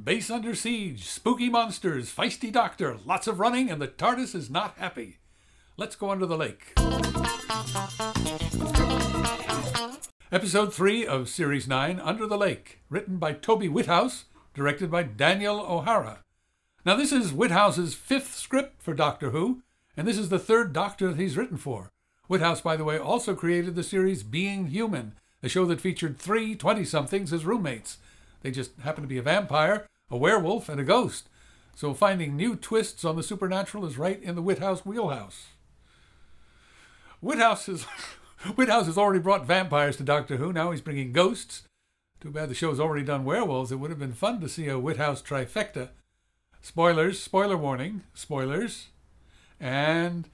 Base under siege, spooky monsters, feisty doctor, lots of running, and the TARDIS is not happy. Let's go under the lake. Episode 3 of Series 9, Under the Lake, written by Toby Whithouse, directed by Daniel O'Hara. Now this is Whithouse's 5th script for Doctor Who, and this is the 3rd Doctor that he's written for. Whithouse, by the way, also created the series Being Human, a show that featured 3 20-somethings as roommates. They just happened to be a vampire, a werewolf, and a ghost. So finding new twists on the supernatural is right in the Whithouse wheelhouse. Whithouse has already brought vampires to Doctor Who. Now he's bringing ghosts. Too bad the show's already done werewolves. It would have been fun to see a Whithouse trifecta. Spoilers, spoiler warning, spoilers. And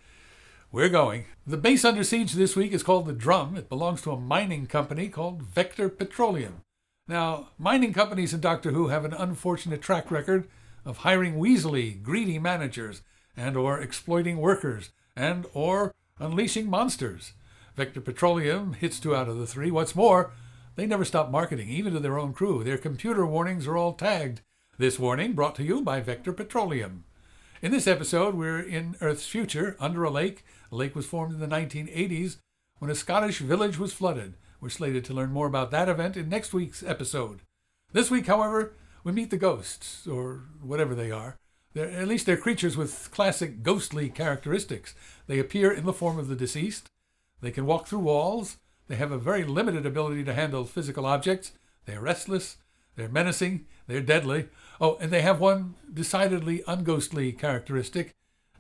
we're going. The base under siege this week is called the Drum. It belongs to a mining company called Vector Petroleum. Now, mining companies in Doctor Who have an unfortunate track record of hiring weaselly, greedy managers and or exploiting workers and or unleashing monsters. Vector Petroleum hits 2 out of the 3. What's more, they never stop marketing, even to their own crew. Their computer warnings are all tagged. This warning brought to you by Vector Petroleum. In this episode, we're in Earth's future, under a lake. The lake was formed in the 1980s when a Scottish village was flooded. We're slated to learn more about that event in next week's episode. This week, however, we meet the ghosts, or whatever they are. At least they're creatures with classic ghostly characteristics. They appear in the form of the deceased. They can walk through walls. They have a very limited ability to handle physical objects. They're restless. They're menacing. They're deadly. Oh, and they have one decidedly unghostly characteristic.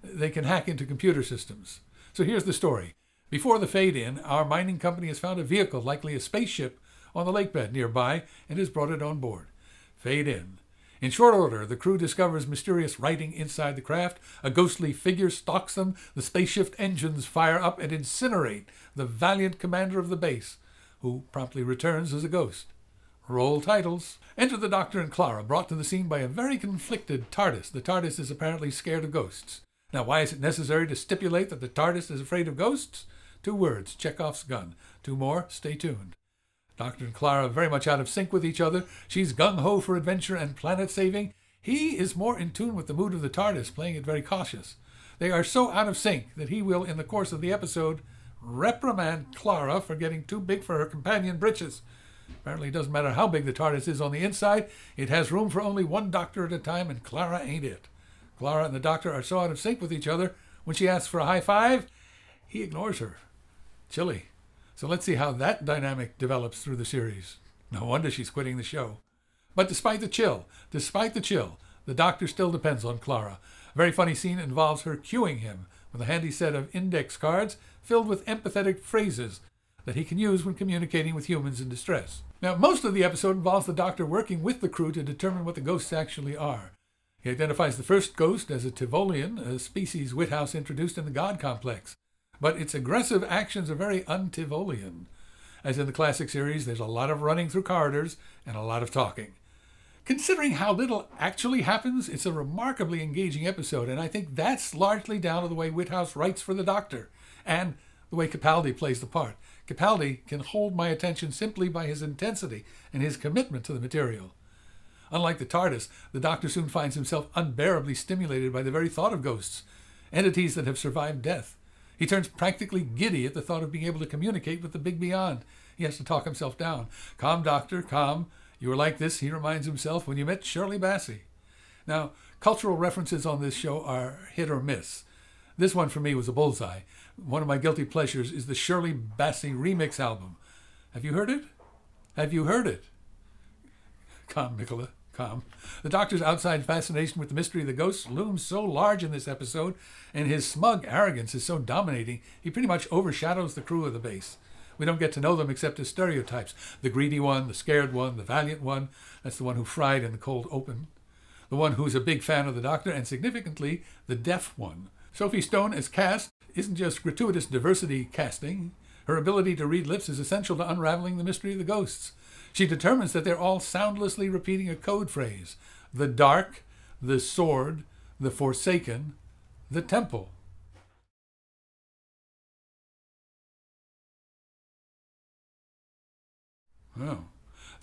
They can hack into computer systems. So here's the story. Before the fade-in, our mining company has found a vehicle, likely a spaceship, on the lakebed nearby and has brought it on board. Fade-in. In short order, the crew discovers mysterious writing inside the craft. A ghostly figure stalks them. The spaceship engines fire up and incinerate the valiant commander of the base, who promptly returns as a ghost. Roll titles. Enter the Doctor and Clara, brought to the scene by a very conflicted TARDIS. The TARDIS is apparently scared of ghosts. Now, why is it necessary to stipulate that the TARDIS is afraid of ghosts? 2 words, Chekhov's gun. 2 more, stay tuned. Doctor and Clara are very much out of sync with each other. She's gung-ho for adventure and planet-saving. He is more in tune with the mood of the TARDIS, playing it very cautious. They are so out of sync that he will, in the course of the episode, reprimand Clara for getting too big for her companion britches. Apparently it doesn't matter how big the TARDIS is on the inside. It has room for only 1 doctor at a time, and Clara ain't it. Clara and the Doctor are so out of sync with each other, when she asks for a high five, he ignores her. Chilly. So let's see how that dynamic develops through the series. No wonder she's quitting the show. But despite the chill, the Doctor still depends on Clara. A very funny scene involves her cueing him with a handy set of index cards filled with empathetic phrases that he can use when communicating with humans in distress. Now, most of the episode involves the Doctor working with the crew to determine what the ghosts actually are. He identifies the first ghost as a Tivolian, a species Whithouse introduced in the God Complex. But its aggressive actions are very un-Tivolian. As in the classic series, there's a lot of running through corridors and a lot of talking. Considering how little actually happens, it's a remarkably engaging episode, and I think that's largely down to the way Whithouse writes for the Doctor, and the way Capaldi plays the part. Capaldi can hold my attention simply by his intensity and his commitment to the material. Unlike the TARDIS, the Doctor soon finds himself unbearably stimulated by the very thought of ghosts, entities that have survived death. He turns practically giddy at the thought of being able to communicate with the big beyond. He has to talk himself down. Calm, Doctor, calm. You were like this, he reminds himself, when you met Shirley Bassey. Now, cultural references on this show are hit or miss. This one for me was a bullseye. One of my guilty pleasures is the Shirley Bassey remix album. Have you heard it? Have you heard it? Calm, Mickeleh, calm. The Doctor's outside fascination with the mystery of the ghosts looms so large in this episode, and his smug arrogance is so dominating, he pretty much overshadows the crew of the base. We don't get to know them except as stereotypes. The greedy one, the scared one, the valiant one. That's the one who fried in the cold open. The one who's a big fan of the Doctor, and significantly, the deaf one. Sophie Stone as cast isn't just gratuitous diversity casting. Her ability to read lips is essential to unraveling the mystery of the ghosts. She determines that they're all soundlessly repeating a code phrase. The dark, the sword, the forsaken, the temple. Oh.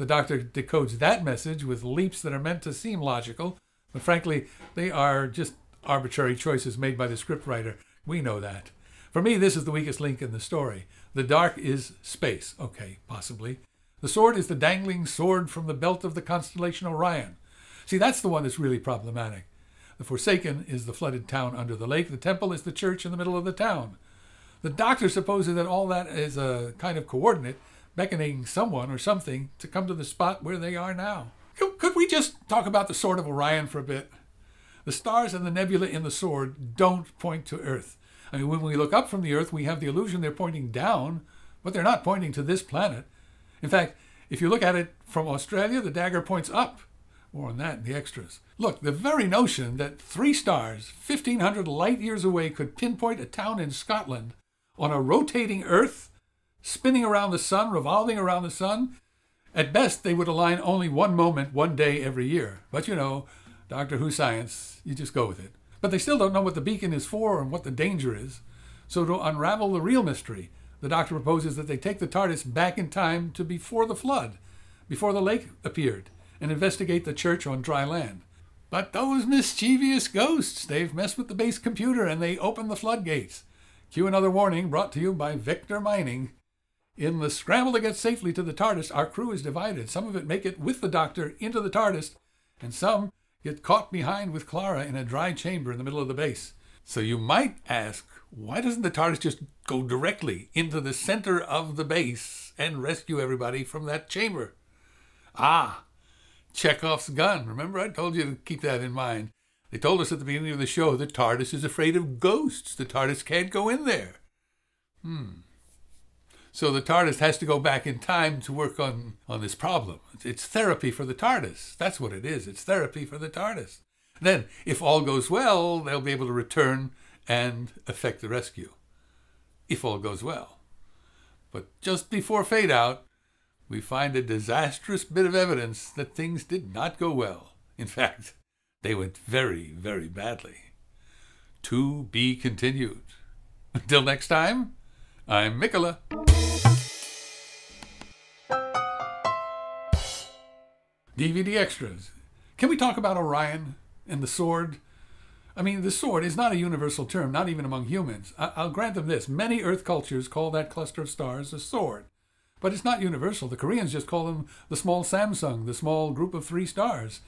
The Doctor decodes that message with leaps that are meant to seem logical, but frankly, they are just arbitrary choices made by the scriptwriter. We know that. For me, this is the weakest link in the story. The dark is space. Okay, possibly. The sword is the dangling sword from the belt of the constellation Orion. See, that's the one that's really problematic. The Forsaken is the flooded town under the lake. The temple is the church in the middle of the town. The Doctor supposes that all that is a kind of coordinate, beckoning someone or something to come to the spot where they are now. Could we just talk about the Sword of Orion for a bit? The stars and the nebula in the sword don't point to Earth. I mean, when we look up from the Earth, we have the illusion they're pointing down, but they're not pointing to this planet. In fact, if you look at it from Australia, the dagger points up. More on that in the extras. Look, the very notion that 3 stars, 1,500 light years away, could pinpoint a town in Scotland on a rotating Earth, spinning around the sun, revolving around the sun, at best they would align only one moment, one day every year. But you know, Doctor Who science, you just go with it. But they still don't know what the beacon is for and what the danger is. So to unravel the real mystery, the Doctor proposes that they take the TARDIS back in time to before the flood, before the lake appeared, and investigate the church on dry land. But those mischievous ghosts, they've messed with the base computer and they open the floodgates. Cue another warning brought to you by Vector Mining. In the scramble to get safely to the TARDIS, our crew is divided. Some of it make it with the Doctor into the TARDIS, and some get caught behind with Clara in a dry chamber in the middle of the base. So you might ask, why doesn't the TARDIS just go directly into the center of the base and rescue everybody from that chamber? Ah, Chekhov's gun. Remember, I told you to keep that in mind. They told us at the beginning of the show that TARDIS is afraid of ghosts. The TARDIS can't go in there. So the TARDIS has to go back in time to work on this problem. It's therapy for the TARDIS. That's what it is. It's therapy for the TARDIS. Then, if all goes well, they'll be able to return and effect the rescue. If all goes well. But just before fade out, we find a disastrous bit of evidence that things did not go well. In fact, they went very, very badly. To be continued. Until next time, I'm Mickeleh. DVD extras. Can we talk about Orion and the sword? I mean, the sword is not a universal term, not even among humans. I'll grant them this. Many Earth cultures call that cluster of stars a sword. But it's not universal. The Koreans just call them the small Samsung, the small group of 3 stars.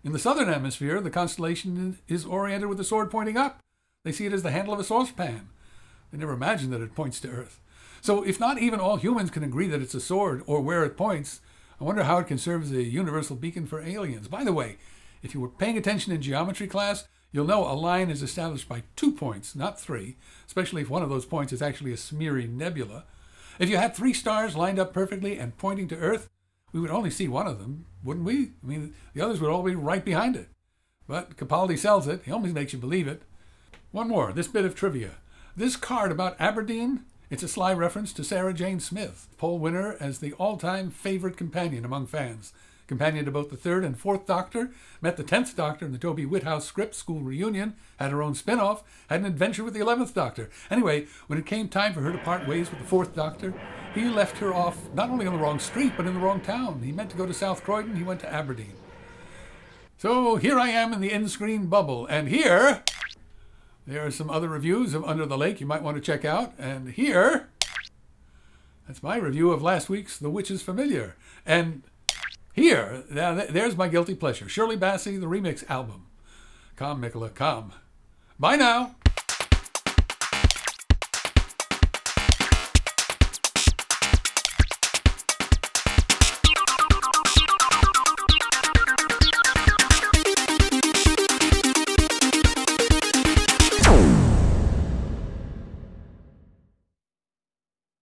In the southern hemisphere, the constellation is oriented with the sword pointing up. They see it as the handle of a saucepan. They never imagine that it points to Earth. So if not even all humans can agree that it's a sword or where it points, I wonder how it can serve as a universal beacon for aliens. By the way, if you were paying attention in geometry class, you'll know a line is established by 2 points, not 3, especially if one of those points is actually a smeary nebula. If you had 3 stars lined up perfectly and pointing to Earth, we would only see one of them, wouldn't we? I mean, the others would all be right behind it. But Capaldi sells it. He always makes you believe it. One more, this bit of trivia. This card about Aberdeen, it's a sly reference to Sarah Jane Smith, poll winner as the all-time favorite companion among fans. Companion to both the 3rd and 4th Doctor, met the 10th Doctor in the Toby Whithouse script school reunion, had her own spin-off, had an adventure with the 11th Doctor. Anyway, when it came time for her to part ways with the 4th Doctor, he left her off not only on the wrong street, but in the wrong town. He meant to go to South Croydon, he went to Aberdeen. So here I am in the in-screen bubble, and here, there are some other reviews of Under the Lake you might want to check out, and here, that's my review of last week's The Witch is Familiar, and here, there's my guilty pleasure, Shirley Bassey, the remix album. Calm, Mickeleh, calm. Bye now.